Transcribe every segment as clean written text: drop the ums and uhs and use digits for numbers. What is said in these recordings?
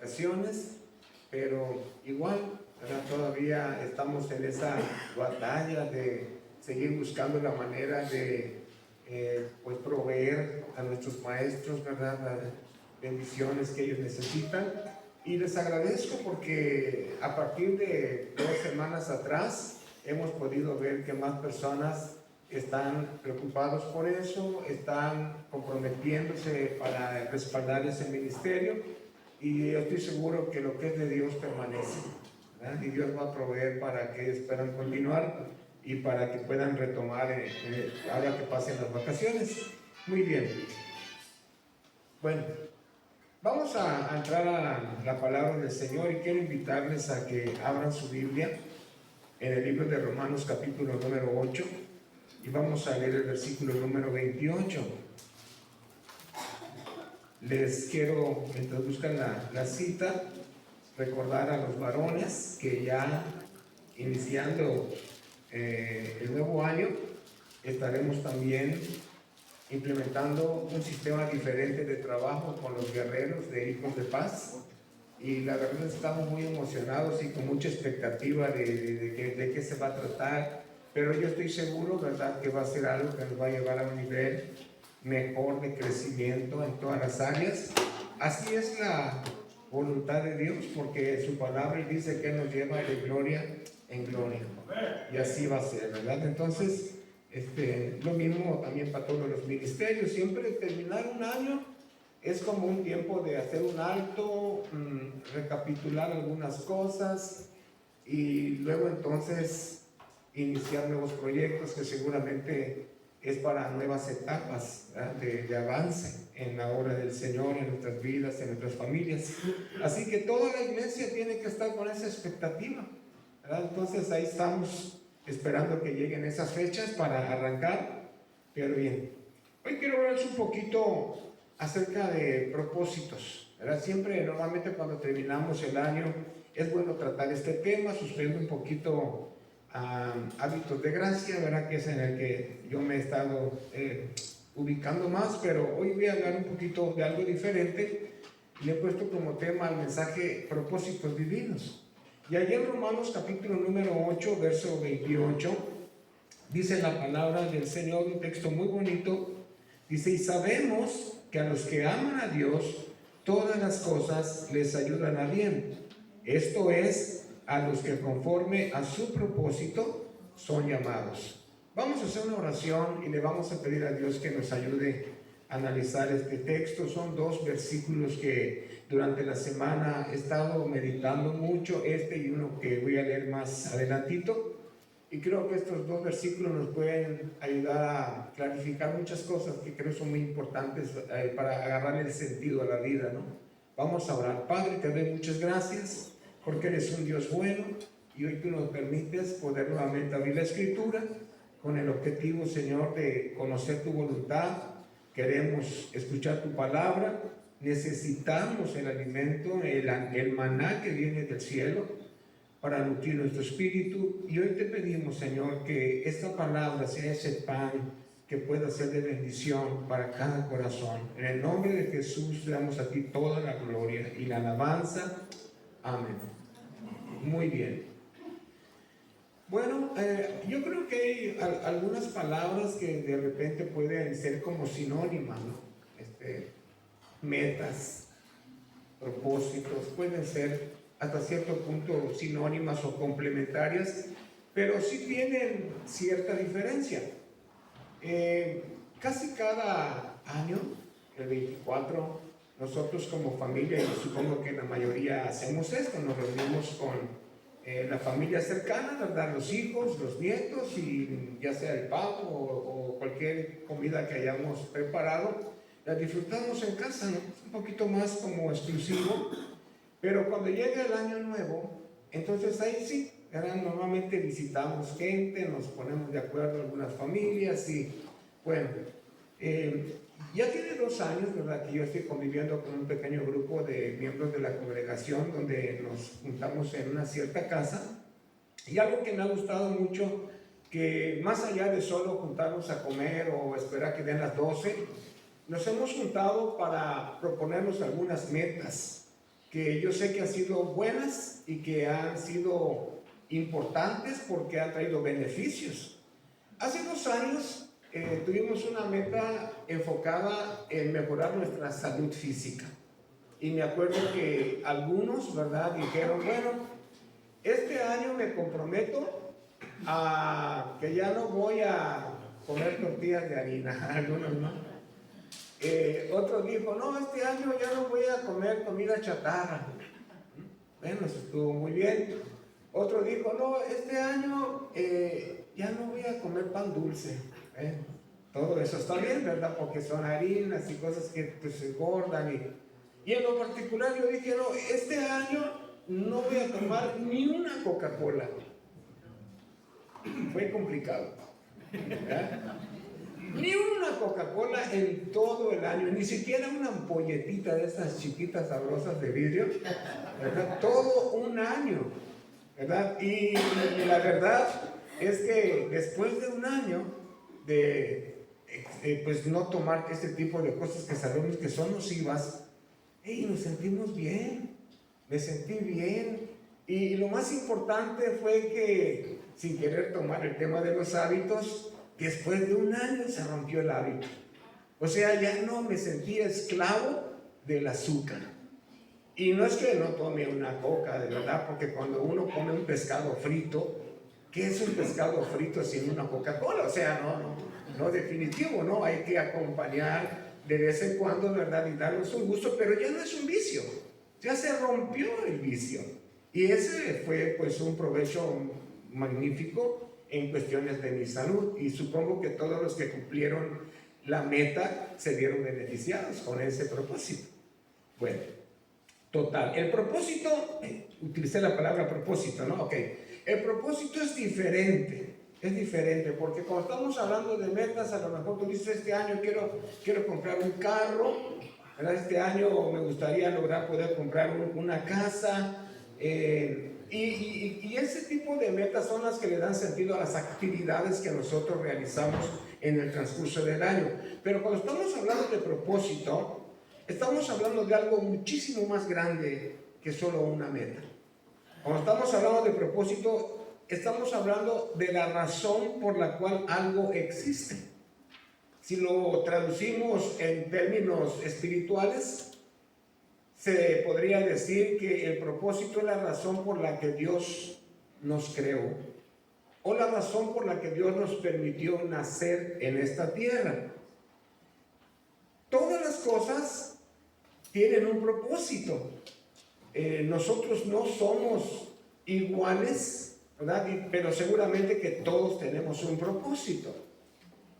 vacaciones, pero igual, ¿verdad? Todavía estamos en esa batalla de seguir buscando la manera de pues proveer a nuestros maestros, ¿verdad?, las bendiciones que ellos necesitan. Y les agradezco porque a partir de 2 semanas atrás hemos podido ver que más personas están preocupados por eso, están comprometiéndose para respaldar ese ministerio, y yo estoy seguro que lo que es de Dios permanece, ¿verdad? Y Dios va a proveer para que ellos puedan continuar y para que puedan retomar ahora que pasen las vacaciones. Muy bien. Bueno, vamos a entrar a la palabra del Señor y quiero invitarles a que abran su Biblia en el libro de Romanos capítulo número 8 y vamos a leer el versículo número 28. Les quiero, mientras buscan la cita, recordar a los varones que ya iniciando el nuevo año estaremos también implementando un sistema diferente de trabajo con los guerreros de Hijos de Paz, y la verdad estamos muy emocionados y con mucha expectativa de qué se va a tratar, pero yo estoy seguro, ¿verdad?, que va a ser algo que nos va a llevar a un nivel mejor de crecimiento en todas las áreas. Así es la voluntad de Dios, porque su palabra dice que nos lleva de gloria en gloria, y así va a ser, ¿verdad? Entonces, lo mismo también para todos los ministerios. Siempre terminar un año es como un tiempo de hacer un alto, recapitular algunas cosas y luego entonces iniciar nuevos proyectos que seguramente es para nuevas etapas de avance en la obra del Señor, en nuestras vidas, en nuestras familias. Así que toda la iglesia tiene que estar con esa expectativa, ¿verdad? Entonces ahí estamos esperando que lleguen esas fechas para arrancar. Pero bien, hoy quiero hablarles un poquito acerca de propósitos, ¿verdad? Siempre, normalmente cuando terminamos el año es bueno tratar este tema, suspender un poquito hábitos de gracia, ¿verdad?, que es en el que yo me he estado ubicando más, pero hoy voy a hablar un poquito de algo diferente. Le he puesto como tema al mensaje propósitos divinos. Y allí en Romanos capítulo número 8, verso 28, dice la palabra del Señor, un texto muy bonito, dice: y sabemos que a los que aman a Dios, todas las cosas les ayudan a bien. Esto es, a los que conforme a su propósito son llamados. Vamos a hacer una oración y le vamos a pedir a Dios que nos ayude a analizar este texto. Son 2 versículos que durante la semana he estado meditando mucho, y uno que voy a leer más adelantito. Y creo que estos 2 versículos nos pueden ayudar a clarificar muchas cosas que creo son muy importantes para agarrar el sentido a la vida, ¿no? Vamos a orar. Padre, te doy muchas gracias porque eres un Dios bueno y hoy tú nos permites poder nuevamente abrir la Escritura con el objetivo, Señor, de conocer tu voluntad. Queremos escuchar tu palabra, necesitamos el alimento, el maná que viene del cielo para nutrir nuestro espíritu. Y hoy te pedimos, Señor, que esta palabra sea ese pan que pueda ser de bendición para cada corazón. En el nombre de Jesús le damos a ti toda la gloria y la alabanza. Amén. Muy bien. Bueno, yo creo que hay algunas palabras que de repente pueden ser como sinónimas, ¿no? Metas, propósitos, pueden ser hasta cierto punto sinónimas o complementarias, pero sí tienen cierta diferencia. Casi cada año, el 24, nosotros como familia, y supongo que la mayoría hacemos esto, nos reunimos con la familia cercana, ¿verdad?, los hijos, los nietos, y ya sea el pavo o cualquier comida que hayamos preparado, la disfrutamos en casa, ¿no? Es un poquito más como exclusivo. Pero cuando llega el año nuevo, entonces ahí sí, ¿verdad?, normalmente visitamos gente, nos ponemos de acuerdo algunas familias y bueno, ya tiene 2 años, ¿verdad?, que yo estoy conviviendo con un pequeño grupo de miembros de la congregación donde nos juntamos en una cierta casa. Y algo que me ha gustado mucho, que más allá de solo juntarnos a comer o esperar que den las 12, nos hemos juntado para proponernos algunas metas que yo sé que han sido buenas y que han sido importantes porque han traído beneficios. Hace 2 años tuvimos una meta enfocada en mejorar nuestra salud física. Y me acuerdo que algunos, ¿verdad?, dijeron, bueno, este año me comprometo a que ya no voy a comer tortillas de harina. Algunos no. Otro dijo, no, este año ya no voy a comer comida chatarra. Bueno, eso estuvo muy bien. Otro dijo, no, este año ya no voy a comer pan dulce. Todo eso está bien, ¿verdad? Porque son harinas y cosas que pues, se engordan. Y en lo particular yo dije, no, este año no voy a tomar ni una Coca-Cola. Fue complicado. ¿Verdad? Ni una Coca-Cola en todo el año, ni siquiera una ampolletita de esas chiquitas sabrosas de vidrio, ¿verdad? Todo un año, ¿verdad? Y la verdad es que después de un año de pues no tomar este tipo de cosas que sabemos que son nocivas, nos sentimos bien, me sentí bien. Y lo más importante fue que, sin querer tomar el tema de los hábitos, después de un año se rompió el hábito. O sea, ya no me sentía esclavo del azúcar. Y no es que no tome una coca, de verdad, porque cuando uno come un pescado frito, ¿qué es un pescado frito sin una Coca-Cola? O sea, no definitivo, ¿no? Hay que acompañar de vez en cuando, ¿verdad? Y darnos un gusto, pero ya no es un vicio. Ya se rompió el vicio. Y ese fue, pues, un provecho magnífico en cuestiones de mi salud, y supongo que todos los que cumplieron la meta se vieron beneficiados con ese propósito. Bueno, total, el propósito, utilicé la palabra propósito, ¿no? Ok, el propósito es diferente, porque cuando estamos hablando de metas, a lo mejor tú dices, este año quiero comprar un carro, ¿verdad? Este año me gustaría lograr poder comprar una casa, y ese tipo de metas son las que le dan sentido a las actividades que nosotros realizamos en el transcurso del año. Pero cuando estamos hablando de propósito, estamos hablando de algo muchísimo más grande que solo una meta. Cuando estamos hablando de propósito, estamos hablando de la razón por la cual algo existe. Si lo traducimos en términos espirituales, se podría decir que el propósito es la razón por la que Dios nos creó, o la razón por la que Dios nos permitió nacer en esta tierra. Todas las cosas tienen un propósito. Nosotros no somos iguales, ¿verdad? Pero seguramente que todos tenemos un propósito.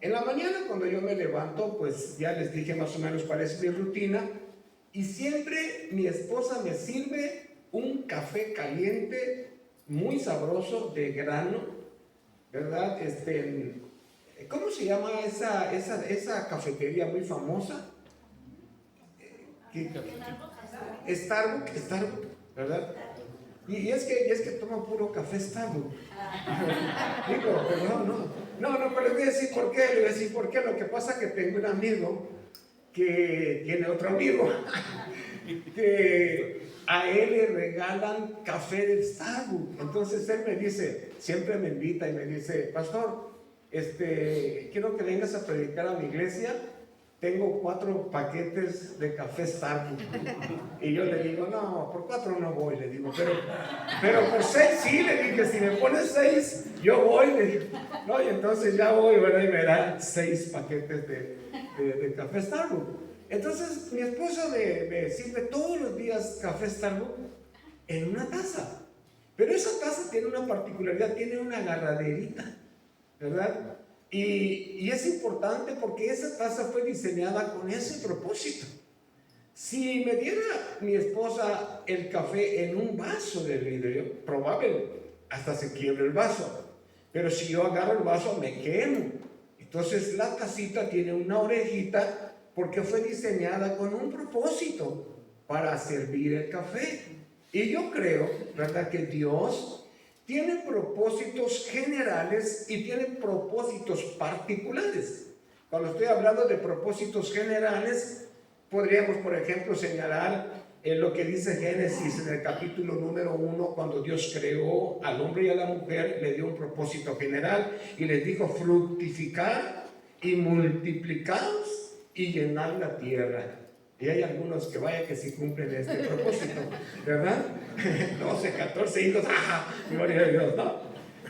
En la mañana, cuando yo me levanto, pues ya les dije más o menos cuál es mi rutina. Y siempre mi esposa me sirve un café caliente, muy sabroso, de grano, ¿verdad? ¿Cómo se llama esa cafetería muy famosa? Starbucks, ¿verdad? Y es que toma puro café Starbucks. Digo, pero no, pero les voy a decir por qué. Lo que pasa es que tengo un amigo que tiene otro amigo que a él le regalan café de Starbucks. Entonces él me dice, siempre me invita y me dice, pastor, quiero que vengas a predicar a mi iglesia, tengo 4 paquetes de café Starbucks. Y yo le digo, no, por 4 no voy, le digo, pero por 6 sí, le dije, si me pones 6, yo voy, le digo. No, y entonces ya voy, ¿verdad? Y me dan 6 paquetes de café Starbucks. Entonces mi esposa me sirve todos los días café Starbucks en una taza. Pero esa taza tiene una particularidad, tiene una agarraderita, ¿verdad? Y es importante porque esa taza fue diseñada con ese propósito. Si me diera mi esposa el café en un vaso de vidrio, probable hasta se quiebre el vaso. Pero si yo agarro el vaso, me quemo. Entonces la tacita tiene una orejita porque fue diseñada con un propósito para servir el café. Y yo creo, ¿verdad?, que Dios tiene propósitos generales y tiene propósitos particulares. Cuando estoy hablando de propósitos generales, podríamos, por ejemplo, señalar es lo que dice Génesis en el capítulo número 1, cuando Dios creó al hombre y a la mujer, le dio un propósito general y les dijo: fructificar y multiplicaos y llenar la tierra. Y hay algunos que vaya que sí cumplen este propósito, ¿verdad? 12, 14 hijos, ¡ah! Gloria a Dios, ¿no?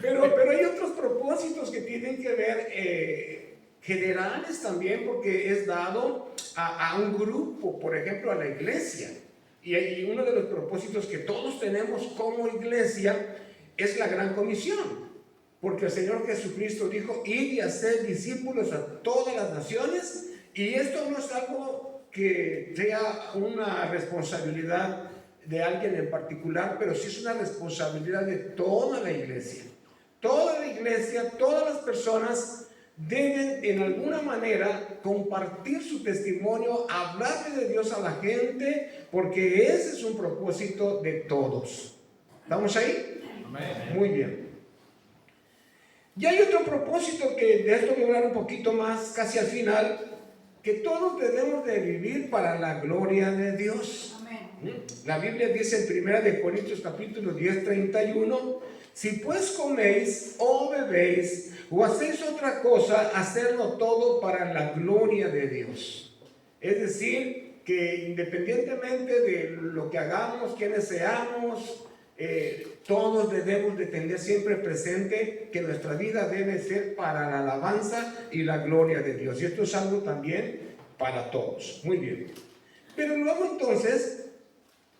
Pero hay otros propósitos que tienen que ver generales también, porque es dado a un grupo, por ejemplo a la iglesia. Y uno de los propósitos que todos tenemos como iglesia es la gran comisión, porque el Señor Jesucristo dijo: id y hacer discípulos a todas las naciones. Y esto no es algo que sea una responsabilidad de alguien en particular, pero sí es una responsabilidad de toda la iglesia. Toda la iglesia, todas las personas deben en alguna manera compartir su testimonio, hablarle de Dios a la gente, porque ese es un propósito de todos. ¿Estamos ahí? Amén. Muy bien. Y hay otro propósito que de esto voy a hablar un poquito más casi al final, que todos debemos de vivir para la gloria de Dios. Amén. La Biblia dice en 1 Corintios capítulo 10, 31: si pues coméis o bebéis o hacéis otra cosa, hacedlo todo para la gloria de Dios. Es decir, que independientemente de lo que hagamos, quienes seamos, todos debemos de tener siempre presente que nuestra vida debe ser para la alabanza y la gloria de Dios. Y esto es algo también para todos. Muy bien. Pero luego entonces,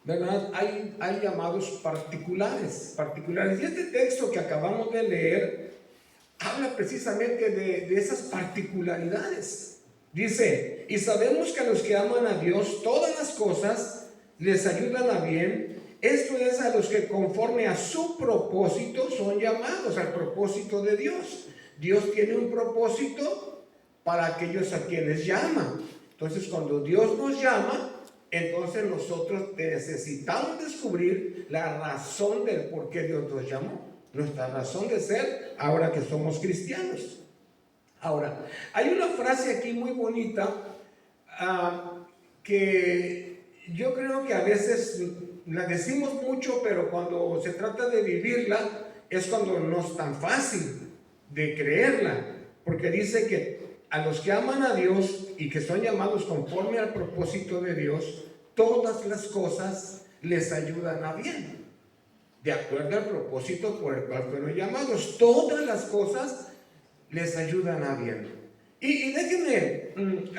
¿verdad? Hay llamados particulares. Y este texto que acabamos de leer habla precisamente de esas particularidades. Dice: y sabemos que a los que aman a Dios todas las cosas les ayudan a bien. Esto es, a los que conforme a su propósito son llamados, al propósito de Dios. Dios tiene un propósito para aquellos a quienes llama. Entonces, cuando Dios nos llama, entonces nosotros necesitamos descubrir la razón del por qué Dios nos llamó, nuestra razón de ser ahora que somos cristianos. Ahora, hay una frase aquí muy bonita que yo creo que a veces la decimos mucho, pero cuando se trata de vivirla es cuando no es tan fácil de creerla, porque dice que a los que aman a Dios y que son llamados conforme al propósito de Dios, todas las cosas les ayudan a bien, de acuerdo al propósito por el cual fueron llamados. Todas las cosas les ayudan a bien. Y déjenme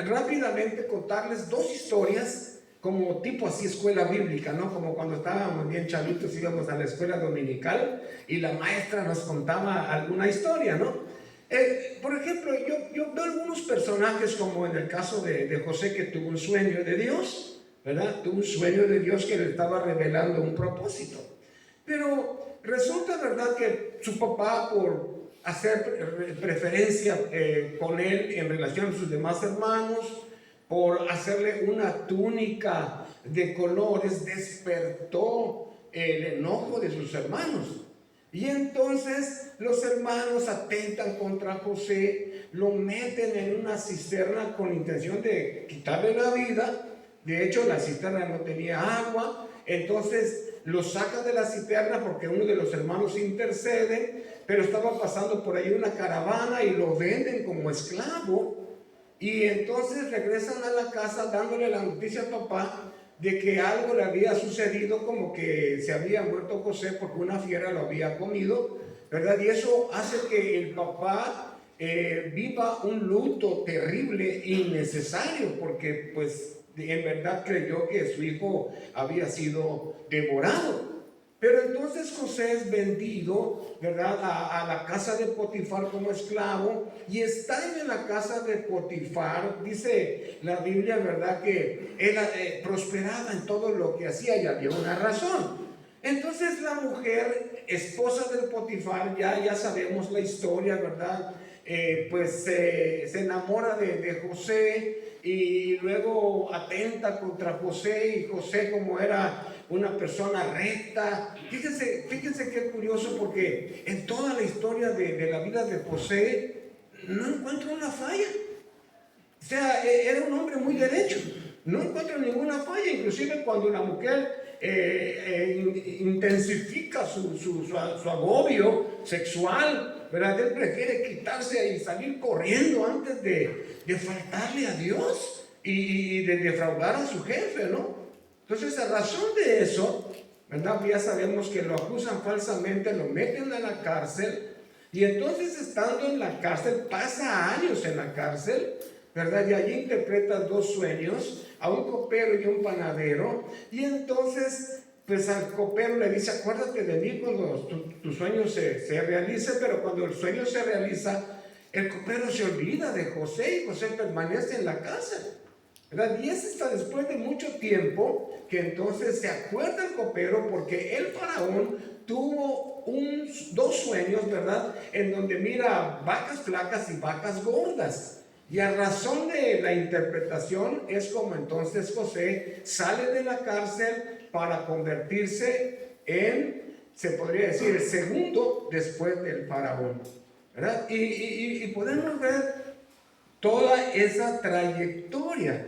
rápidamente contarles dos historias, como tipo así escuela bíblica, ¿no? Como cuando estábamos bien chavitos, íbamos a la escuela dominical y la maestra nos contaba alguna historia, ¿no? Por ejemplo, yo veo algunos personajes, como en el caso de José, que tuvo un sueño de Dios, ¿verdad? Tuvo un sueño de Dios que le estaba revelando un propósito. Pero resulta, ¿verdad?, que su papá, por hacer preferencia con él en relación a sus demás hermanos, por hacerle una túnica de colores, despertó el enojo de sus hermanos. Y entonces los hermanos atentan contra José, lo meten en una cisterna con intención de quitarle la vida. De hecho, la cisterna no tenía agua, entonces lo saca de la cisterna porque uno de los hermanos intercede, pero estaba pasando por ahí una caravana y lo venden como esclavo. Y entonces regresan a la casa dándole la noticia a papá de que algo le había sucedido, como que se había muerto José porque una fiera lo había comido, ¿verdad? Y eso hace que el papá viva un luto terrible, innecesario, porque pues en verdad creyó que su hijo había sido devorado. Pero entonces José es vendido, ¿verdad?, a la casa de Potifar como esclavo, y está en la casa de Potifar. Dice la Biblia, ¿verdad?, que él prosperaba en todo lo que hacía, y había una razón. Entonces la mujer, esposa del Potifar, ya sabemos la historia, ¿verdad?, pues se enamora de José, y luego atenta contra José, y José, como era una persona recta, fíjense qué curioso, porque en toda la historia de la vida de José no encuentro una falla. O sea, era un hombre muy derecho. no encuentro ninguna falla. Inclusive cuando una mujer intensifica su agobio sexual, ¿verdad? Él prefiere quitarse y salir corriendo antes de faltarle a Dios y de defraudar a su jefe, ¿no? Entonces, a razón de eso, ¿verdad? Ya sabemos que lo acusan falsamente, lo meten a la cárcel, y entonces, estando en la cárcel, pasa años en la cárcel, ¿verdad? Y allí interpreta 2 sueños, a un copero y a un panadero, y entonces, pues al copero le dice: acuérdate de mí cuando tu sueño se realice. Pero cuando el sueño se realiza, el copero se olvida de José, y José permanece en la cárcel, ¿verdad? Y es hasta después de mucho tiempo que entonces se acuerda el copero, porque el faraón tuvo 2 sueños, ¿verdad? En donde mira vacas flacas y vacas gordas. Y a razón de la interpretación es como entonces José sale de la cárcel para convertirse en, se podría decir, el segundo después del faraón, ¿verdad? Y podemos ver toda esa trayectoria.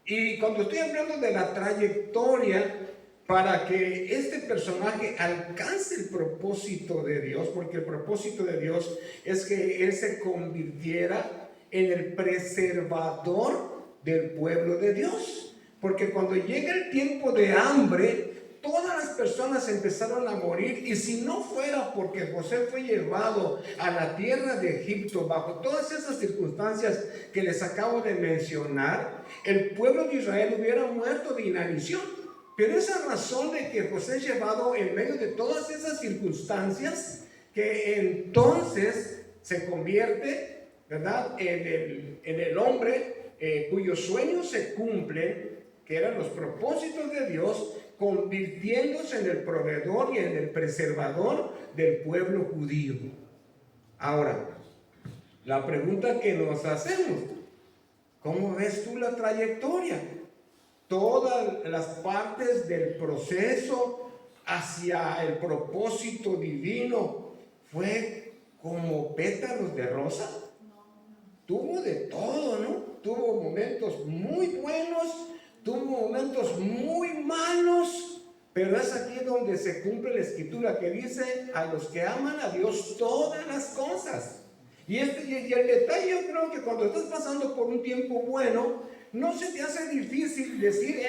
Y cuando estoy hablando de la trayectoria, para que este personaje alcance el propósito de Dios, porque el propósito de Dios es que él se convirtiera en el preservador del pueblo de Dios. Porque cuando llega el tiempo de hambre, todas las personas empezaron a morir, y si no fuera porque José fue llevado a la tierra de Egipto bajo todas esas circunstancias que les acabo de mencionar, el pueblo de Israel hubiera muerto de inanición. Pero esa razón de que José es llevado en medio de todas esas circunstancias, que entonces se convierte, ¿verdad?, en el hombre cuyos sueños se cumplen, que eran los propósitos de Dios, convirtiéndose en el proveedor y en el preservador del pueblo judío. Ahora, la pregunta que nos hacemos: ¿cómo ves tú la trayectoria? Todas las partes del proceso hacia el propósito divino fue como pétalos de rosa. Tuvo de todo, ¿no? Tuvo momentos muy buenos, tuvo momentos muy malos, pero es aquí donde se cumple la escritura que dice: a los que aman a Dios todas las cosas. Y el detalle, yo creo que cuando estás pasando por un tiempo bueno, no se te hace difícil decir: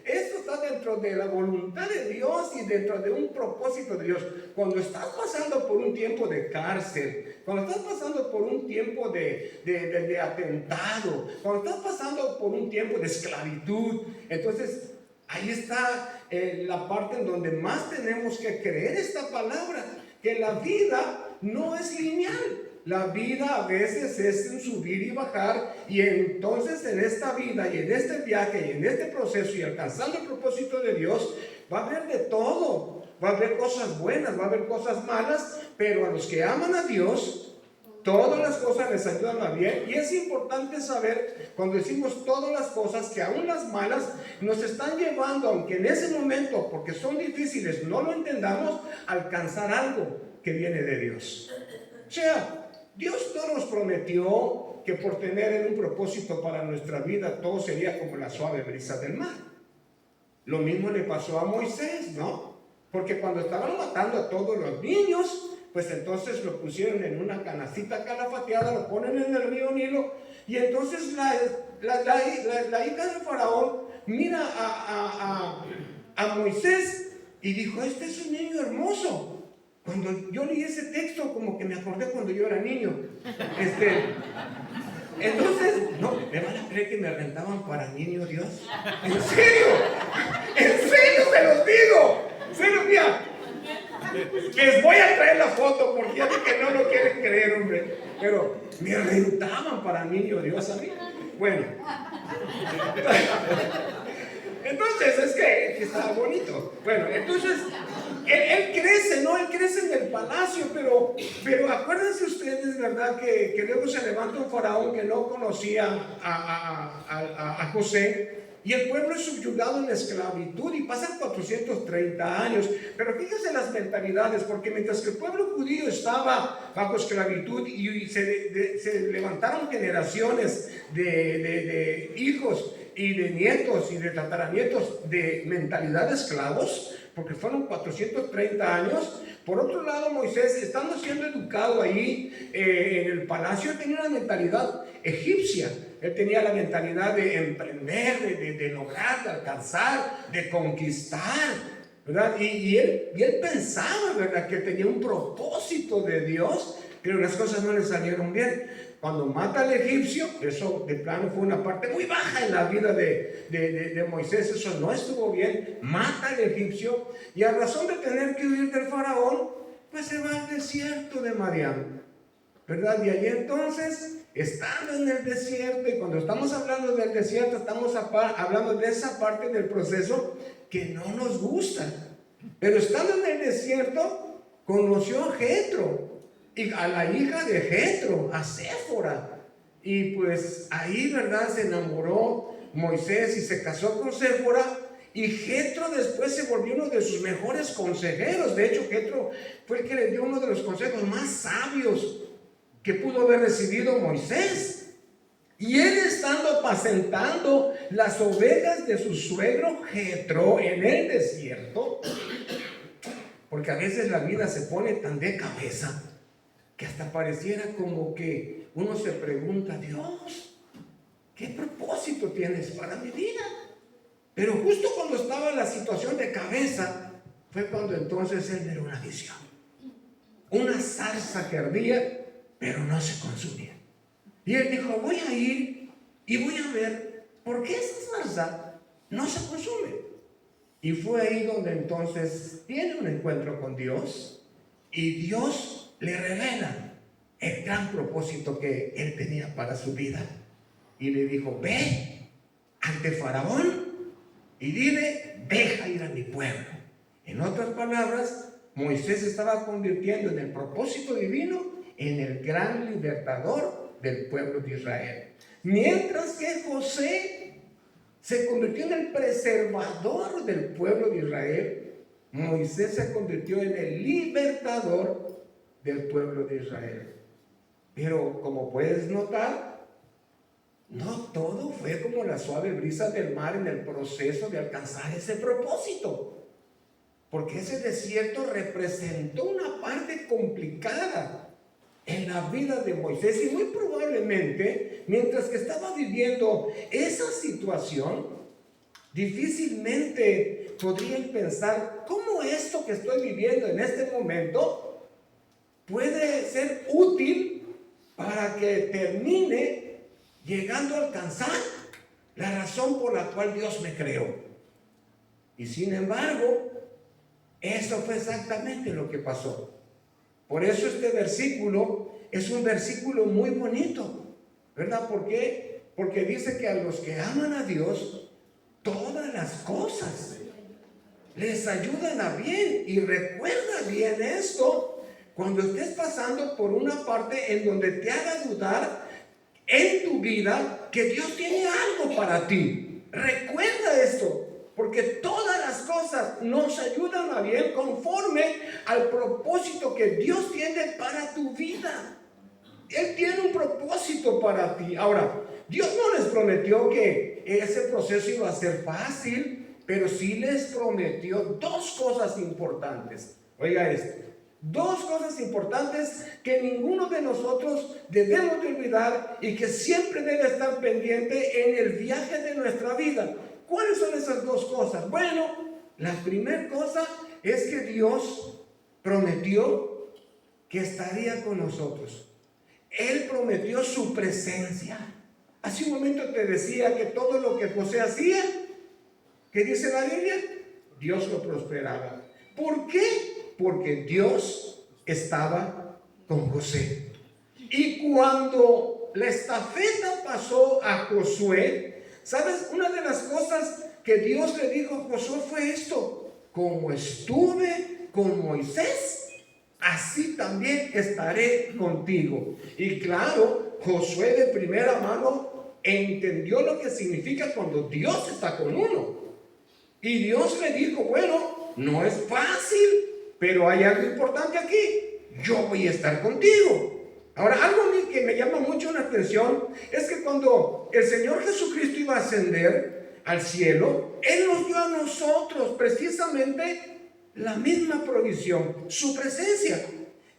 esto está dentro de la voluntad de Dios y dentro de un propósito de Dios. Cuando estás pasando por un tiempo de cárcel, cuando estás pasando por un tiempo de atentado, cuando estás pasando por un tiempo de esclavitud, entonces ahí está la parte en donde más tenemos que creer esta palabra, que la vida no es lineal. La vida a veces es un subir y bajar, y entonces en esta vida y en este viaje y en este proceso y alcanzando el propósito de Dios, va a haber de todo. Va a haber cosas buenas, va a haber cosas malas, pero a los que aman a Dios, todas las cosas les ayudan a bien. Y es importante saber, cuando decimos todas las cosas, que aún las malas nos están llevando, aunque en ese momento, porque son difíciles, no lo entendamos, a alcanzar algo que viene de Dios. O sea, Dios no nos prometió que por tener en un propósito para nuestra vida todo sería como la suave brisa del mar. Lo mismo le pasó a Moisés, ¿no? Porque cuando estaban matando a todos los niños, pues entonces lo pusieron en una canacita calafateada, lo ponen en el río Nilo, y entonces la hija del faraón mira a Moisés y dijo: este es un niño hermoso. Cuando yo leí ese texto, como que me acordé cuando yo era niño. Entonces, no, ¿me van a creer que me rentaban para niño Dios? ¿En serio? ¿En serio se los digo? ¿En serio? Mira, les voy a traer la foto porque ya vi que no lo quieren creer, hombre. Pero me rentaban para niño Dios a mí. Bueno. Entonces, es que estaba bonito. Bueno, entonces, él crece, ¿no? Él crece en el palacio, pero acuérdense ustedes, ¿verdad? Que luego se levanta un faraón que no conocía a José, y el pueblo es subyugado en la esclavitud, y pasan 430 años. Pero fíjense las mentalidades, porque mientras que el pueblo judío estaba bajo esclavitud y se levantaron generaciones de hijos y de nietos y de tataranietos de mentalidad de esclavos, porque fueron 430 años. Por otro lado, Moisés, estando siendo educado ahí en el palacio, tenía una mentalidad egipcia. Él tenía la mentalidad de emprender, de lograr, de alcanzar, de conquistar, ¿verdad? Y él pensaba, ¿verdad?, que tenía un propósito de Dios, pero las cosas no le salieron bien. Cuando mata al egipcio, eso de plano fue una parte muy baja en la vida de Moisés, eso no estuvo bien. Mata al egipcio y a razón de tener que huir del faraón, pues se va al desierto de Madián, ¿verdad? Y allí entonces, estando en el desierto, y cuando estamos hablando del desierto, estamos hablando de esa parte del proceso que no nos gusta. Pero estando en el desierto, conoció a Jetro, y a la hija de Jetro, a Séfora, y pues ahí, ¿verdad?, se enamoró Moisés y se casó con Séfora, y Jetro después se volvió uno de sus mejores consejeros. De hecho, Jetro fue el que le dio uno de los consejos más sabios que pudo haber recibido Moisés. Y él, estando apacentando las ovejas de su suegro Jetro en el desierto, porque a veces la vida se pone tan de cabeza que hasta pareciera como que uno se pregunta: Dios, ¿qué propósito tienes para mi vida? Pero justo cuando estaba en la situación de cabeza, fue cuando entonces él dio una visión. Una zarza que ardía, pero no se consumía. Y él dijo: voy a ir y voy a ver por qué esa zarza no se consume. Y fue ahí donde entonces tiene un encuentro con Dios, y Dios le revela el gran propósito que él tenía para su vida. Y le dijo: ve ante Faraón y dile: deja ir a mi pueblo. En otras palabras, Moisés estaba convirtiendo en el propósito divino en el gran libertador del pueblo de Israel. Mientras que José se convirtió en el preservador del pueblo de Israel, Moisés se convirtió en el libertador del pueblo de Israel. Pero como puedes notar, no todo fue como la suave brisa del mar en el proceso de alcanzar ese propósito, porque ese desierto representó una parte complicada en la vida de Moisés, y muy probablemente mientras que estaba viviendo esa situación, difícilmente podrían pensar: ¿cómo esto que estoy viviendo en este momento puede ser útil para que termine llegando a alcanzar la razón por la cual Dios me creó? Y sin embargo, eso fue exactamente lo que pasó. Por eso este versículo es un versículo muy bonito, ¿verdad? ¿Por qué? Porque dice que a los que aman a Dios, todas las cosas les ayudan a bien. Y recuerda bien esto cuando estés pasando por una parte en donde te haga dudar en tu vida que Dios tiene algo para ti. Recuerda esto, porque todas las cosas nos ayudan a bien conforme al propósito que Dios tiene para tu vida. Él tiene un propósito para ti. Ahora, Dios no les prometió que ese proceso iba a ser fácil, pero sí les prometió dos cosas importantes. Oiga esto: dos cosas importantes que ninguno de nosotros debemos de olvidar y que siempre debe estar pendiente en el viaje de nuestra vida. ¿Cuáles son esas dos cosas? Bueno, la primera cosa es que Dios prometió que estaría con nosotros. Él prometió su presencia. Hace un momento te decía que todo lo que José hacía, ¿qué dice la Biblia? Dios lo prosperaba. ¿Por qué? Porque Dios estaba con José. Y cuando la estafeta pasó a Josué, ¿sabes? Una de las cosas que Dios le dijo a Josué fue esto: como estuve con Moisés, así también estaré contigo. Y claro, Josué de primera mano entendió lo que significa cuando Dios está con uno. Y Dios le dijo: bueno, no es fácil, pero hay algo importante aquí: yo voy a estar contigo. Ahora, algo que me llama mucho atención es que cuando el Señor Jesucristo iba a ascender al cielo, Él nos dio a nosotros precisamente la misma provisión, su presencia.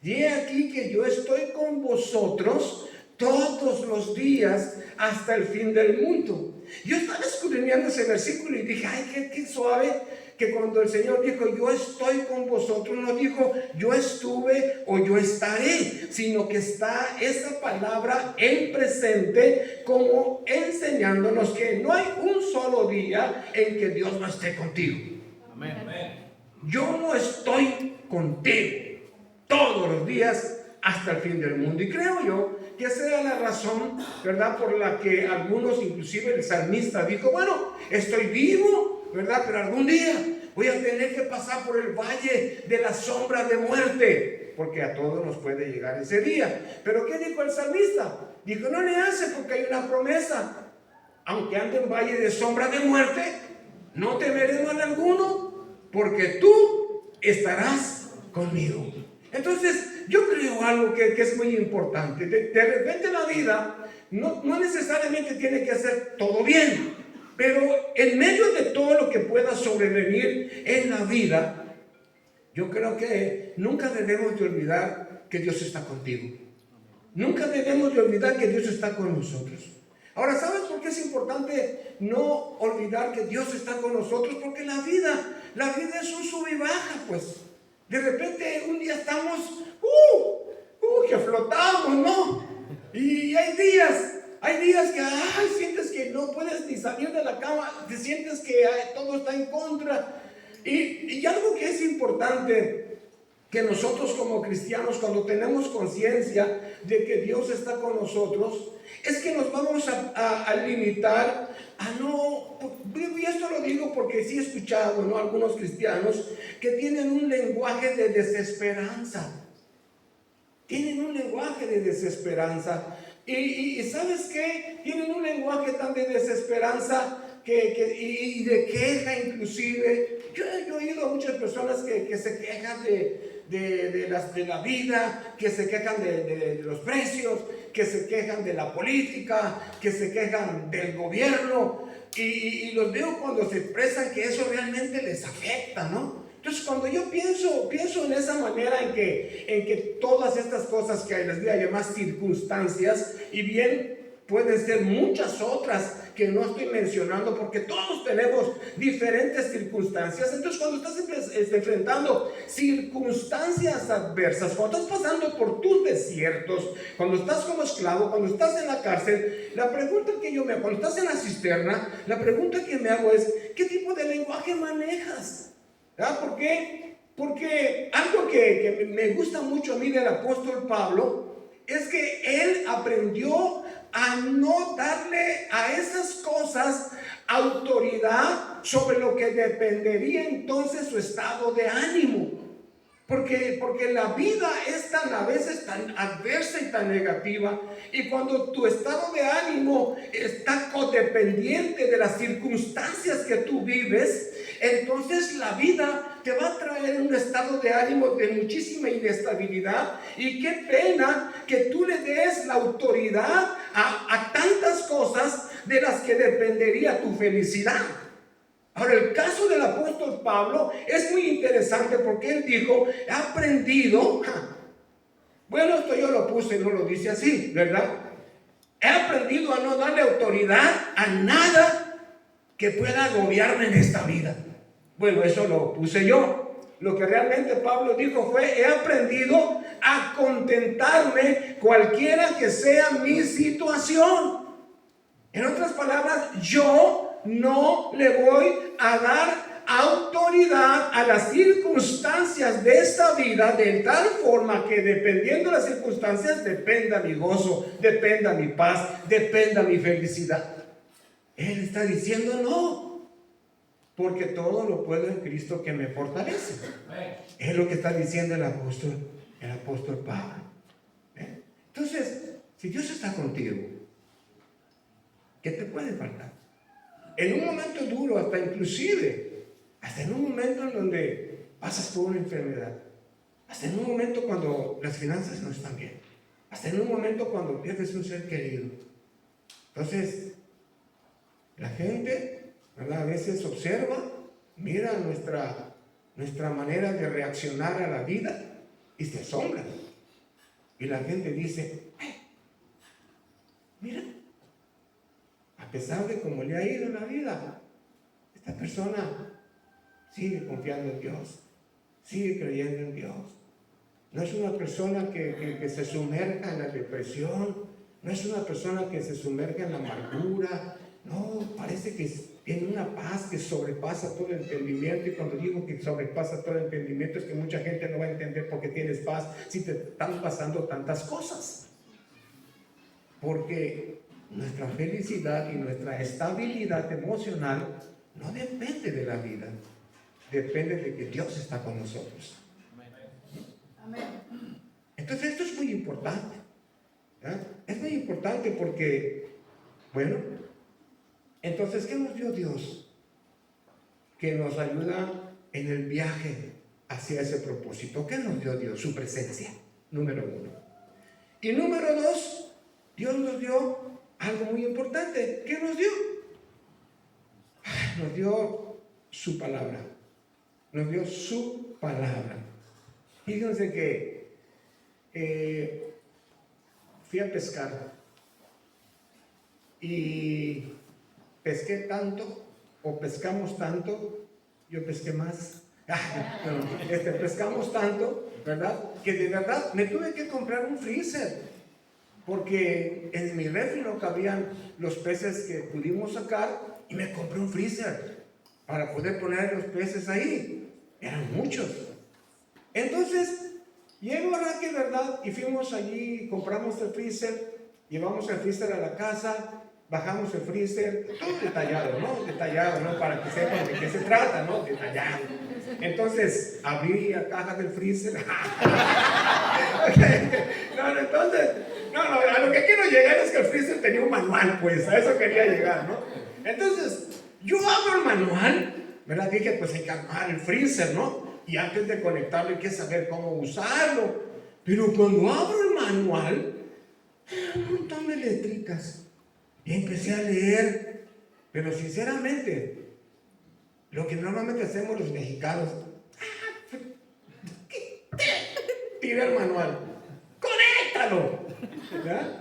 Y he aquí que yo estoy con vosotros todos los días hasta el fin del mundo. Yo estaba escudriñando ese versículo y dije, ay, qué suave, que cuando el Señor dijo, yo estoy con vosotros, no dijo, yo estuve o yo estaré, sino que está esa palabra en presente, como enseñándonos que no hay un solo día en que Dios no esté contigo. Amén. Yo no estoy contigo todos los días hasta el fin del mundo. Y creo yo que esa era la razón, ¿verdad?, por la que algunos, inclusive el salmista, dijo, bueno, estoy vivo, ¿verdad?, pero algún día voy a tener que pasar por el valle de la sombra de muerte, porque a todos nos puede llegar ese día. Pero ¿qué dijo el salmista? Dijo, no le hace, porque hay una promesa. Aunque ande en valle de sombra de muerte, no temeré mal alguno, porque tú estarás conmigo. Entonces, yo creo algo que es muy importante. De repente la vida no necesariamente tiene que hacer todo bien, pero en medio de todo lo que pueda sobrevenir en la vida, yo creo que nunca debemos de olvidar que Dios está contigo. Nunca debemos de olvidar que Dios está con nosotros. Ahora, ¿sabes por qué es importante no olvidar que Dios está con nosotros? Porque la vida es un sub y baja, pues. De repente un día estamos, que flotamos, ¿no? Y hay días que, sientes que no puedes ni salir de la cama, te sientes que todo está en contra. Y algo que es importante, que nosotros como cristianos, cuando tenemos conciencia de que Dios está con nosotros, es que nos vamos a limitar a no, y esto lo digo porque sí he escuchado, ¿no?, algunos cristianos que tienen un lenguaje de desesperanza. Tienen un lenguaje de desesperanza. Y ¿sabes qué? Tienen un lenguaje tan de desesperanza y de queja inclusive. Yo he oído a muchas personas que se quejan de la vida, que se quejan de los precios, que se quejan de la política, que se quejan del gobierno, y los veo cuando se expresan que eso realmente les afecta, ¿no? Entonces, cuando yo pienso en esa manera en que todas estas cosas que les voy a llamar circunstancias, y bien pueden ser muchas otras que no estoy mencionando, porque todos tenemos diferentes circunstancias. Entonces, cuando estás enfrentando circunstancias adversas, cuando estás pasando por tus desiertos, cuando estás como esclavo, cuando estás en la cárcel, la pregunta que yo me hago, cuando estás en la cisterna, la pregunta que me hago es, ¿qué tipo de lenguaje manejas? ¿Por qué? Porque algo que me gusta mucho a mí del apóstol Pablo es que él aprendió a no darle a esas cosas autoridad sobre lo que dependería entonces su estado de ánimo. Porque la vida es a veces tan adversa y tan negativa, y cuando tu estado de ánimo está codependiente de las circunstancias que tú vives, entonces la vida te va a traer un estado de ánimo de muchísima inestabilidad. Y qué pena que tú le des la autoridad a tantas cosas de las que dependería tu felicidad. Ahora, el caso del apóstol Pablo es muy interesante, porque él dijo, he aprendido, bueno, esto yo lo puse, no lo dice así, ¿verdad? He aprendido a no darle autoridad a nada que pueda agobiarme en esta vida. Bueno, eso lo puse yo. Lo que realmente Pablo dijo fue, he aprendido a contentarme cualquiera que sea mi situación. En otras palabras, yo no le voy a dar autoridad a las circunstancias de esta vida, de tal forma que dependiendo de las circunstancias dependa mi gozo, dependa mi paz, dependa mi felicidad. Él está diciendo no, porque todo lo puedo en Cristo que me fortalece. Es lo que está diciendo el apóstol Pablo. Entonces, si Dios está contigo, ¿qué te puede faltar? En un momento duro, hasta en un momento en donde pasas por una enfermedad, hasta en un momento cuando las finanzas no están bien, hasta en un momento cuando pierdes un ser querido. Entonces, la gente, ¿verdad?, a veces observa, mira nuestra manera de reaccionar a la vida y se asombra. Y la gente dice, mira, a pesar de cómo le ha ido en la vida, esta persona sigue confiando en Dios, sigue creyendo en Dios. No es una persona que se sumerja en la depresión, no es una persona que se sumerja en la amargura. No, parece que tiene una paz que sobrepasa todo entendimiento. Y cuando digo que sobrepasa todo entendimiento, es que mucha gente no va a entender por qué tienes paz si te están pasando tantas cosas. Porque nuestra felicidad y nuestra estabilidad emocional no depende de la vida, depende de que Dios está con nosotros. Amén. Entonces esto es muy importante, ¿eh? Es muy importante porque, bueno, entonces, ¿qué nos dio Dios? Que nos ayuda en el viaje hacia ese propósito. ¿Qué nos dio Dios? Su presencia, número 1. Y número 2, Dios nos dio algo muy importante. ¿Qué nos dio? Nos dio su palabra. Nos dio su palabra. Fíjense que fui a pescar y pesqué tanto, o pescamos tanto, yo pesqué más, pescamos tanto, ¿verdad?, que de verdad me tuve que comprar un freezer, porque en mi refri no cabían los peces que pudimos sacar, y me compré un freezer para poder poner los peces ahí. Eran muchos. Entonces, llego a Raquel, ¿verdad?, y fuimos allí, compramos el freezer, llevamos el freezer a la casa, bajamos el freezer, todo detallado, ¿no? Para que sepan de qué se trata, ¿no? Detallado. Entonces, abrí la caja del freezer. A lo que quiero llegar es que el freezer tenía un manual, pues, a eso quería llegar, ¿no? Entonces, yo abro el manual, ¿verdad? Dije, pues hay que armar el freezer, ¿no? Y antes de conectarlo hay que saber cómo usarlo. Pero cuando abro el manual, un montón de letritas. Y empecé a leer, pero sinceramente, lo que normalmente hacemos los mexicanos, tira el manual, conéctalo, ¿verdad?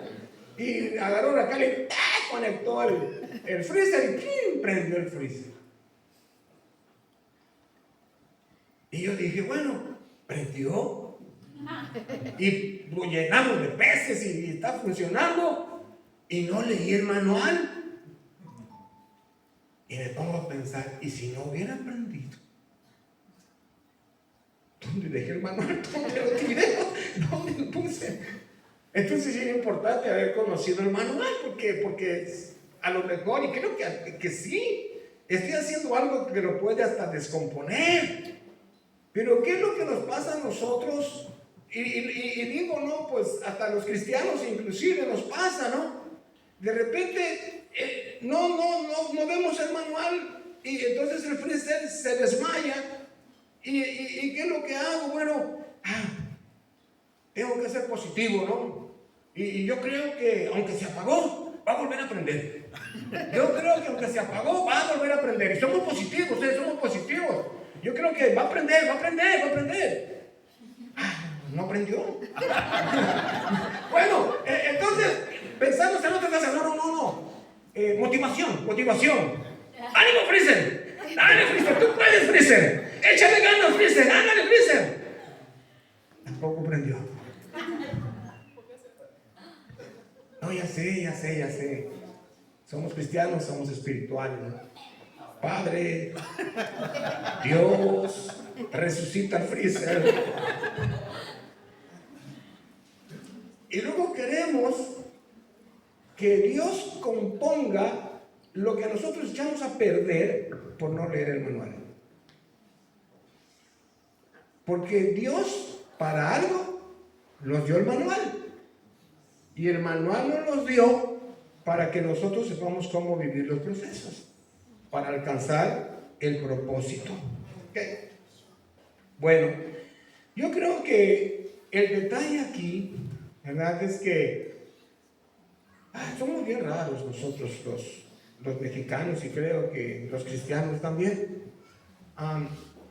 Y agarró la cala y conectó el freezer y prendió el freezer. Y yo dije, bueno, prendió y lo llenamos de peces y está funcionando. Y no leí el manual. Y me pongo a pensar, ¿y si no hubiera aprendido? ¿Dónde dejé el manual? ¿Dónde lo tiré? ¿Dónde lo puse? Entonces sí es importante haber conocido el manual, porque a lo mejor, y creo que sí, estoy haciendo algo que lo puede hasta descomponer. Pero ¿qué es lo que nos pasa a nosotros? Y digo, no, pues hasta los cristianos inclusive nos pasa, ¿no? De repente no vemos el manual y entonces el freezer se desmaya. ¿Y qué es lo que hago? Bueno, tengo que ser positivo, ¿no? Y yo creo que aunque se apagó, va a volver a prender. Yo creo que aunque se apagó, va a volver a prender. Y somos positivos, somos positivos. Yo creo que va a prender. No prendió. Bueno, entonces pensamos en otra cosa. No. Motivación. ¡Ánimo, freezer! ¡Dale, freezer! ¡Tú puedes, freezer! ¡Échale ganas, freezer! ¡Ándale, freezer! Tampoco prendió. No, ya sé. Somos cristianos, somos espirituales, ¿no? Padre, Dios, resucita el freezer. Y luego queremos que Dios componga lo que nosotros echamos a perder por no leer el manual. Porque Dios, para algo, nos dio el manual. Y el manual nos los dio para que nosotros sepamos cómo vivir los procesos, para alcanzar el propósito. ¿Okay? Bueno, yo creo que el detalle aquí La verdad es que somos bien raros nosotros los mexicanos, y creo que los cristianos también.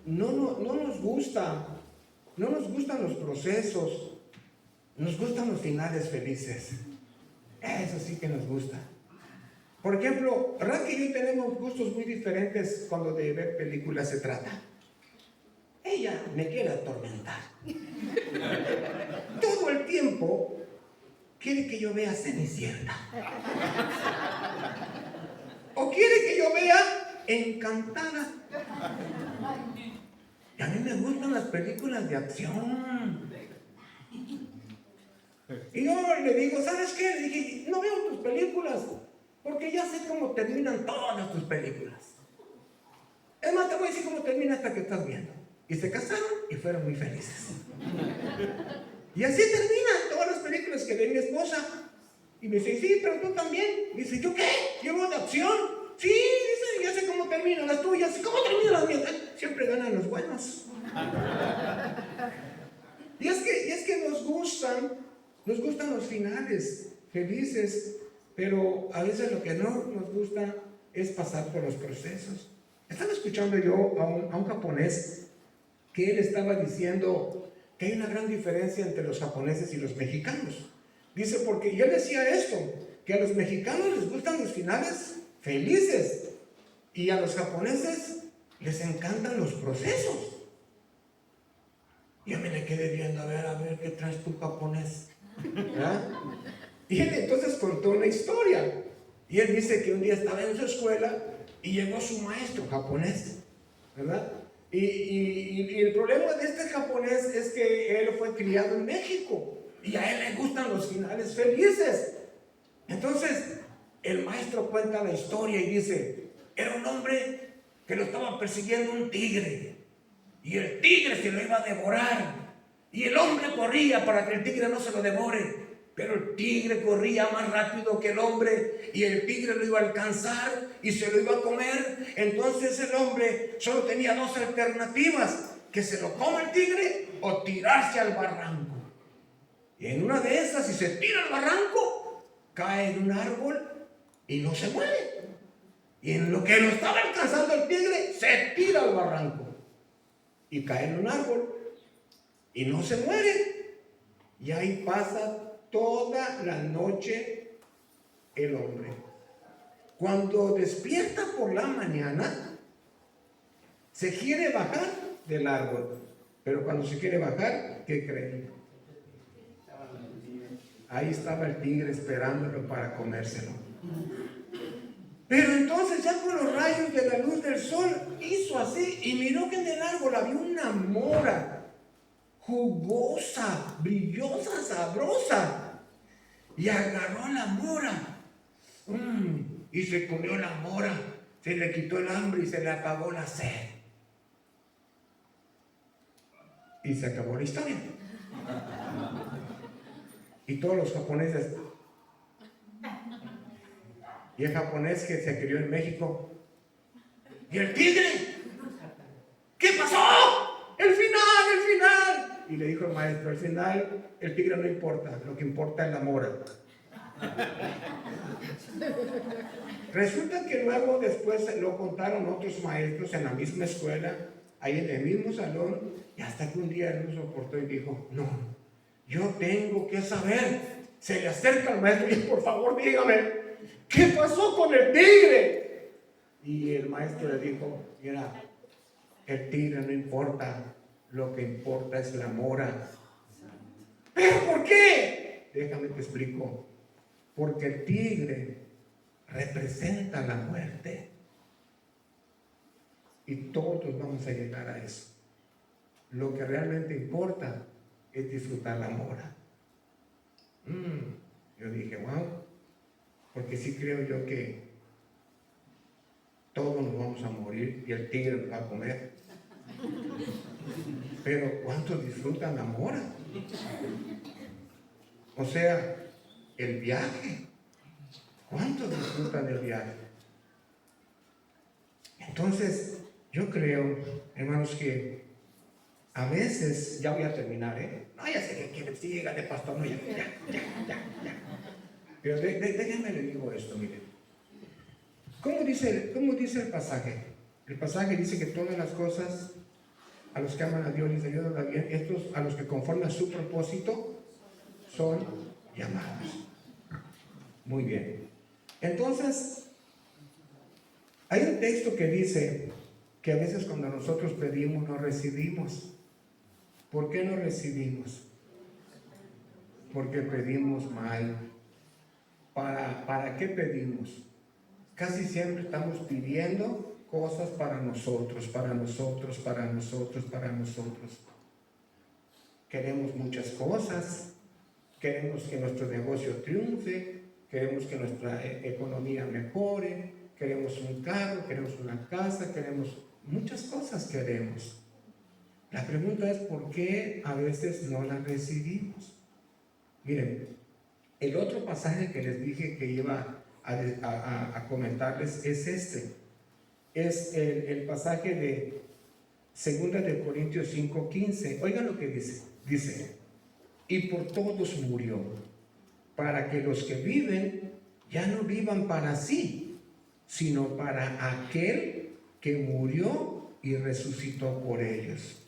No nos gusta, no nos gustan los procesos, nos gustan los finales felices. Eso sí que nos gusta. Por ejemplo, Raquel y yo tenemos gustos muy diferentes cuando de ver películas se trata. Ella me quiere atormentar. Todo el tiempo quiere que yo vea Cenicienta. O quiere que yo vea Encantada. Y a mí me gustan las películas de acción. Y yo le digo, ¿sabes qué? Le dije, no veo tus películas, porque ya sé cómo terminan todas tus películas. Es más, te voy a decir cómo termina esta que estás viendo. Y se casaron y fueron muy felices. Y así terminan todas las películas que ve mi esposa. Y me dice, sí, pero tú también. Y dice, ¿yo qué? ¿Yo veo de acción? Sí, dice, ya sé cómo terminan las tuyas. ¿Cómo terminan las mías? Siempre ganan los buenos. Y es que nos gustan los finales felices, pero a veces lo que no nos gusta es pasar por los procesos. Estaba escuchando yo a un japonés que él estaba diciendo que hay una gran diferencia entre los japoneses y los mexicanos. Dice, porque y él decía esto, que a los mexicanos les gustan los finales felices y a los japoneses les encantan los procesos. Yo me le quedé viendo, a ver, ¿qué traes tú, japonés? ¿Ah? Y él entonces contó una historia. Y él dice que un día estaba en su escuela y llegó su maestro japonés, ¿verdad? Y el problema de este japonés es que él fue criado en México y a él le gustan los finales felices. Entonces, el maestro cuenta la historia y dice, era un hombre que lo estaba persiguiendo un tigre. Y el tigre se lo iba a devorar. Y el hombre corría para que el tigre no se lo devore. Pero el tigre corría más rápido que el hombre. Y el tigre lo iba a alcanzar y se lo iba a comer. Entonces el hombre solo tenía dos alternativas: que se lo coma el tigre o tirarse al barranco. Y en una de esas, si se tira al barranco, cae en un árbol y no se muere. Y en lo que lo estaba alcanzando el tigre, se tira al barranco y cae en un árbol y no se muere. Y ahí pasa toda la noche el hombre. Cuando despierta por la mañana, se quiere bajar del árbol, pero cuando se quiere bajar, ¿qué creen? Ahí estaba el tigre esperándolo para comérselo. Pero entonces, ya con los rayos de la luz del sol, hizo así y miró que en el árbol había una mora jugosa, brillosa, sabrosa, y agarró la mora y se comió la mora. Se le quitó el hambre y se le acabó la sed, y se acabó la historia. Y todos los japoneses, y el japonés que se crió en México, ¿y el tigre? ¿Qué pasó? ¡El final! Y le dijo el maestro, al final el tigre no importa, lo que importa es la mora. Resulta que luego después lo contaron otros maestros en la misma escuela, ahí en el mismo salón, y hasta que un día él no soportó y dijo, no, yo tengo que saber. Se le acerca al maestro y dice, por favor dígame, ¿qué pasó con el tigre? Y el maestro le dijo, mira, el tigre no importa, lo que importa es la mora. ¿Pero por qué? Déjame te explico. Porque el tigre representa la muerte. Y todos vamos a llegar a eso. Lo que realmente importa es disfrutar la mora. Yo dije, wow, porque sí creo yo que todos nos vamos a morir y el tigre nos va a comer. Pero ¿cuántos disfrutan la mora? O sea, el viaje. ¿Cuántos disfrutan el viaje? Entonces, yo creo, hermanos, que a veces, ya voy a terminar, no, ya sé que quiere, sígale, pastor, no, ya. Pero déjenme le digo esto, miren. ¿Cómo dice el pasaje? El pasaje dice que todas las cosas a los que aman a Dios les ayudan a bien, estos a los que conforme a su propósito son llamados. Muy bien. Entonces, hay un texto que dice que a veces cuando nosotros pedimos no recibimos. ¿Por qué no recibimos? Porque pedimos mal. ¿Para qué pedimos? Casi siempre estamos pidiendo cosas para nosotros. Queremos muchas cosas. Queremos que nuestro negocio triunfe. Queremos que nuestra economía mejore. Queremos un carro, queremos una casa, muchas cosas queremos. La pregunta es ¿por qué a veces no las recibimos? Miren, el otro pasaje que les dije que iba a comentarles es este. Es el pasaje de 2 de Corintios 5:15. Oigan lo que dice. Dice, y por todos murió, para que los que viven ya no vivan para sí, sino para aquel que murió y resucitó por ellos.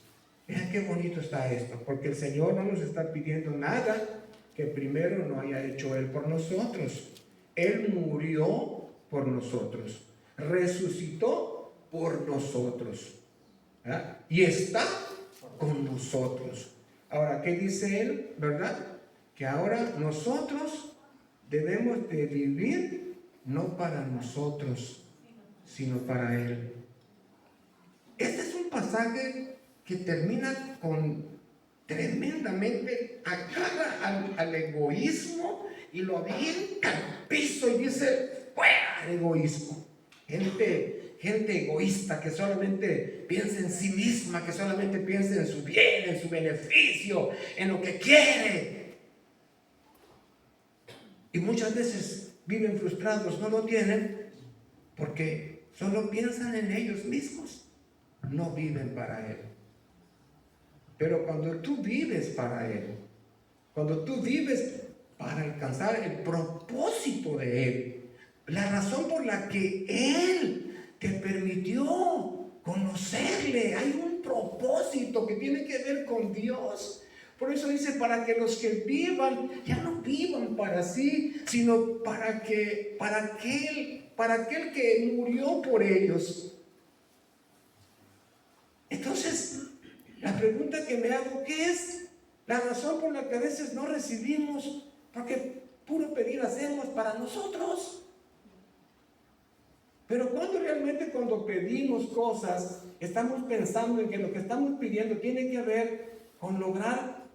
Vean qué bonito está esto, porque el Señor no nos está pidiendo nada que primero no haya hecho Él por nosotros. Él murió por nosotros, resucitó por nosotros, ¿verdad? Y está con nosotros. Ahora, ¿qué dice Él? ¿Verdad? Que ahora nosotros debemos de vivir no para nosotros, sino para Él. Este es un pasaje que termina con tremendamente, acaba al egoísmo y lo avienta al piso y dice, fuera el egoísmo. Gente egoísta que solamente piensa en sí misma, que solamente piensa en su bien, en su beneficio, en lo que quiere. Y muchas veces viven frustrados, no lo tienen, porque solo piensan en ellos mismos, no viven para Él. Pero cuando tú vives para Él, cuando tú vives para alcanzar el propósito de Él, la razón por la que Él te permitió conocerle, hay un propósito que tiene que ver con Dios. Por eso dice, para que los que vivan, ya no vivan para sí, sino para aquel que murió por ellos. Entonces, la pregunta que me hago, ¿qué es la razón por la que a veces no recibimos? Porque puro pedir hacemos para nosotros. Pero cuando pedimos cosas, estamos pensando en que lo que estamos pidiendo tiene que ver con lograr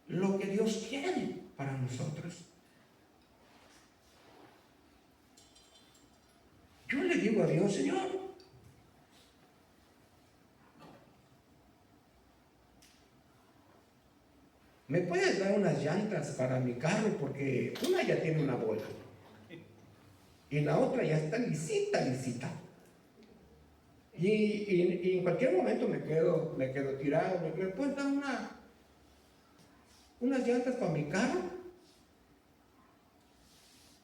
lo que Dios quiere para nosotros. Yo le digo a Dios, Señor, ¿me puedes dar unas llantas para mi carro? Porque una ya tiene una bola y la otra ya está lisita. Y en cualquier momento me quedo tirado. ¿Me puedes dar unas llantas para mi carro?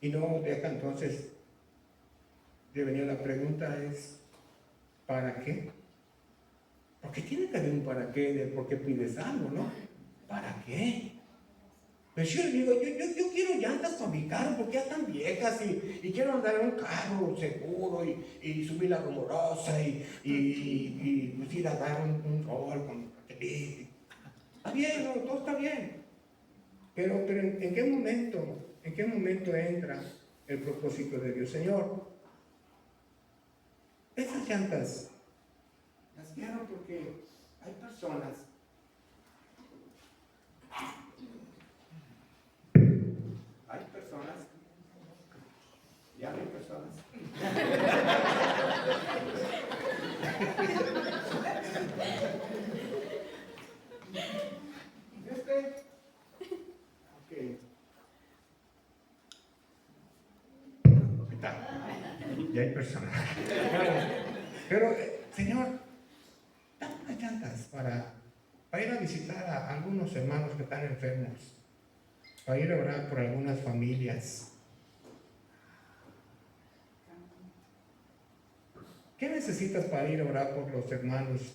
Y no deja. Entonces de venir la pregunta es, ¿para qué? Porque tiene que haber un para qué de por qué pides algo, ¿no? ¿Para qué? Pero yo le digo, yo quiero llantas para mi carro porque ya están viejas y quiero andar en un carro seguro y subir la rumorosa y pues ir a dar un rol con satélite. Está bien, no, todo está bien. Pero ¿en qué momento entra el propósito de Dios? Señor, esas llantas las quiero porque hay personas ya hay personas. Pero Señor, dame unas llantas para visitar a algunos hermanos que están enfermos, para ir a orar por algunas familias. ¿Qué necesitas para ir a orar por los hermanos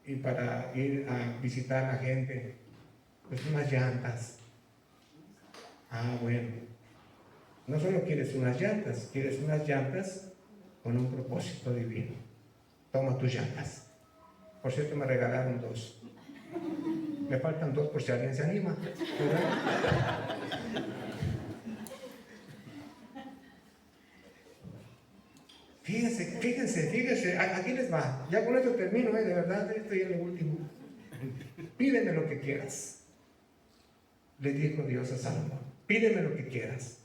y para ir a visitar a la gente? Pues unas llantas. Ah, bueno. No solo quieres unas llantas con un propósito divino. Toma tus llantas. Por cierto, me regalaron 2. Me faltan 2 por si alguien se anima, ¿verdad? Fíjense, aquí les va. Ya con esto termino, de verdad, esto ya es lo último. Pídeme lo que quieras, le dijo Dios a Salomón. Pídeme lo que quieras.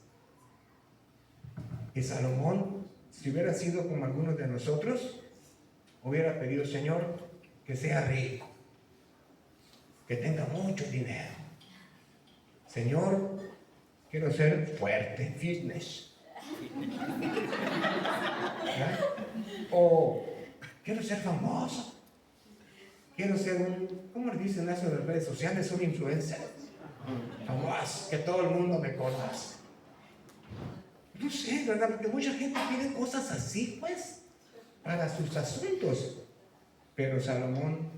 Y Salomón, si hubiera sido como algunos de nosotros, hubiera pedido: Señor, que sea rico, que tenga mucho dinero. Señor, quiero ser fuerte, fitness. ¿verdad? O quiero ser famoso, quiero ser ¿cómo le dicen eso de redes sociales? Un influencer famoso, que todo el mundo me conoce. No sé, ¿verdad? Porque mucha gente pide cosas así, pues, para sus asuntos. Pero Salomón,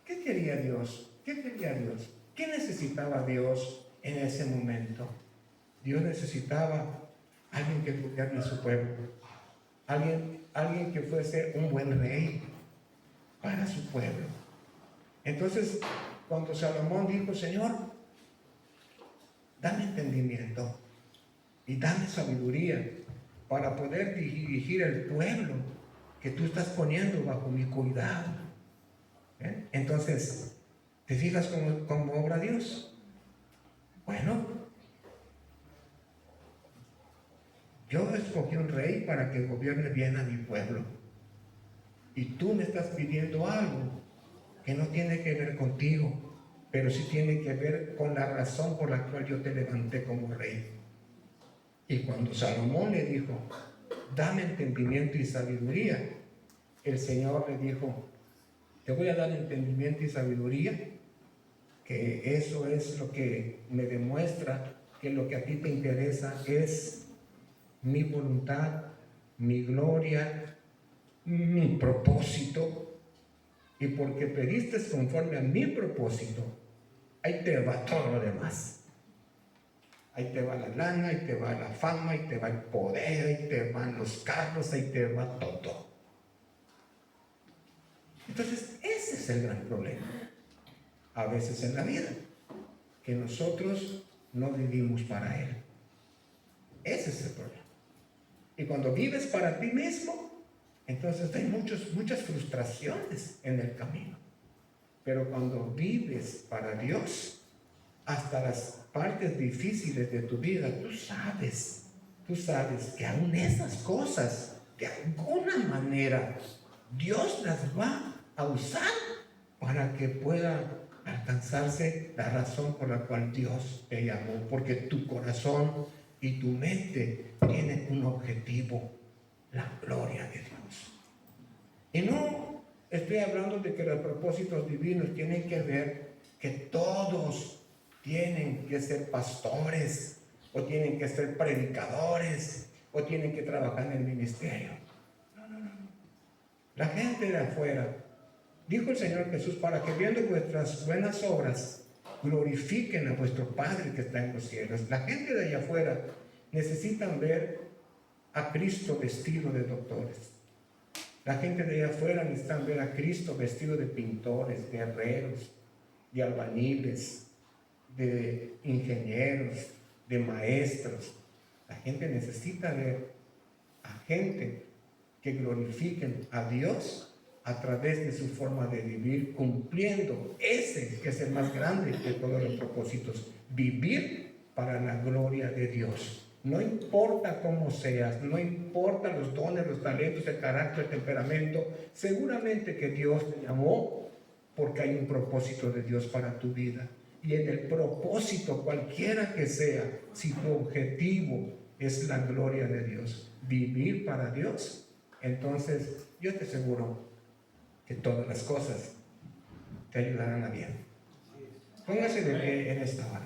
¿qué quería Dios? ¿Qué quería Dios? ¿Qué necesitaba Dios en ese momento? Dios necesitaba alguien que gobierne a su pueblo, alguien que fuese un buen rey para su pueblo. Entonces, cuando Salomón dijo: Señor, dame entendimiento y dame sabiduría para poder dirigir el pueblo que tú estás poniendo bajo mi cuidado. Entonces, ¿te fijas cómo obra Dios? Bueno, yo escogí un rey para que gobierne bien a mi pueblo. Y tú me estás pidiendo algo que no tiene que ver contigo, pero sí tiene que ver con la razón por la cual yo te levanté como rey. Y cuando Salomón le dijo: dame entendimiento y sabiduría, el Señor le dijo: te voy a dar entendimiento y sabiduría, que eso es lo que me demuestra que lo que a ti te interesa es mi voluntad, mi gloria, mi propósito. Y porque pediste conforme a mi propósito, ahí te va todo lo demás. Ahí te va la lana, ahí te va la fama, ahí te va el poder, ahí te van los carros, ahí te va todo. Entonces, ese es el gran problema a veces en la vida, que nosotros no vivimos para Él. Ese es el problema. Y cuando vives para ti mismo, entonces hay muchas frustraciones en el camino. Pero cuando vives para Dios, hasta las partes difíciles de tu vida, tú sabes que aún esas cosas, de alguna manera, Dios las va a usar para que pueda alcanzarse la razón por la cual Dios te llamó, porque tu corazón y tu mente tienen un objetivo: la gloria de Dios. Y no estoy hablando de que los propósitos divinos tienen que ver que todos tienen que ser pastores, o tienen que ser predicadores, o tienen que trabajar en el ministerio. No. La gente de afuera, dijo el Señor Jesús, para que viendo vuestras buenas obras glorifiquen a vuestro Padre que está en los cielos. La gente de allá afuera necesitan ver a Cristo vestido de doctores. La gente de allá afuera necesita ver a Cristo vestido de pintores, de herreros, de albañiles, de ingenieros, de maestros. La gente necesita ver a gente que glorifiquen a Dios a través de su forma de vivir, cumpliendo ese que es el más grande de todos los propósitos: vivir para la gloria de Dios. No importa cómo seas, no importa los dones, los talentos, el carácter, el temperamento, seguramente que Dios te llamó porque hay un propósito de Dios para tu vida. Y en el propósito, cualquiera que sea, si tu objetivo es la gloria de Dios, vivir para Dios, entonces yo te aseguro que todas las cosas te ayudarán a bien. Póngase de pie en esta hora.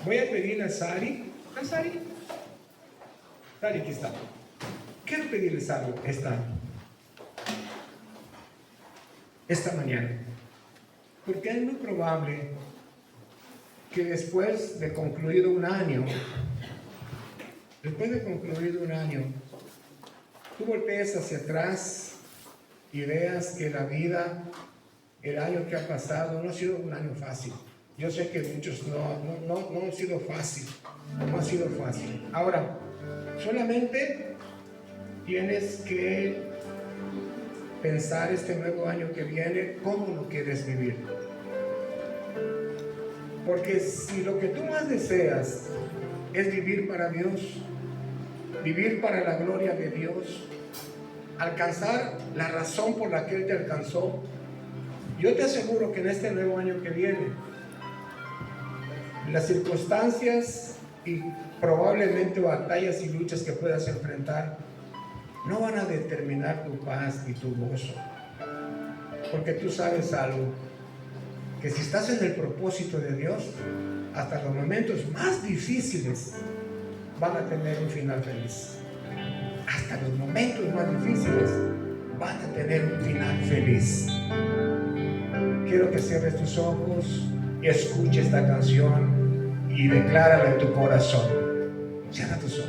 Voy a pedirle a Sari. ¿Está Sari? Sari, aquí está. Quiero pedirles algo esta mañana. Porque es muy probable que después de concluido un año, tú voltees hacia atrás y veas que la vida, el año que ha pasado, no ha sido un año fácil. Yo sé que muchos no ha sido fácil. No ha sido fácil. Ahora, solamente tienes que pensar este nuevo año que viene, cómo lo quieres vivir. Porque si lo que tú más deseas es vivir para Dios, vivir para la gloria de Dios, alcanzar la razón por la que Él te alcanzó, yo te aseguro que en este nuevo año que viene, las circunstancias y probablemente batallas y luchas que puedas enfrentar no van a determinar tu paz y tu gozo, porque tú sabes algo, que si estás en el propósito de Dios, hasta los momentos más difíciles van a tener un final feliz. Hasta los momentos más difíciles van a tener un final feliz. Quiero que cierres tus ojos y escuche esta canción y declárala en tu corazón. Cierra tus ojos.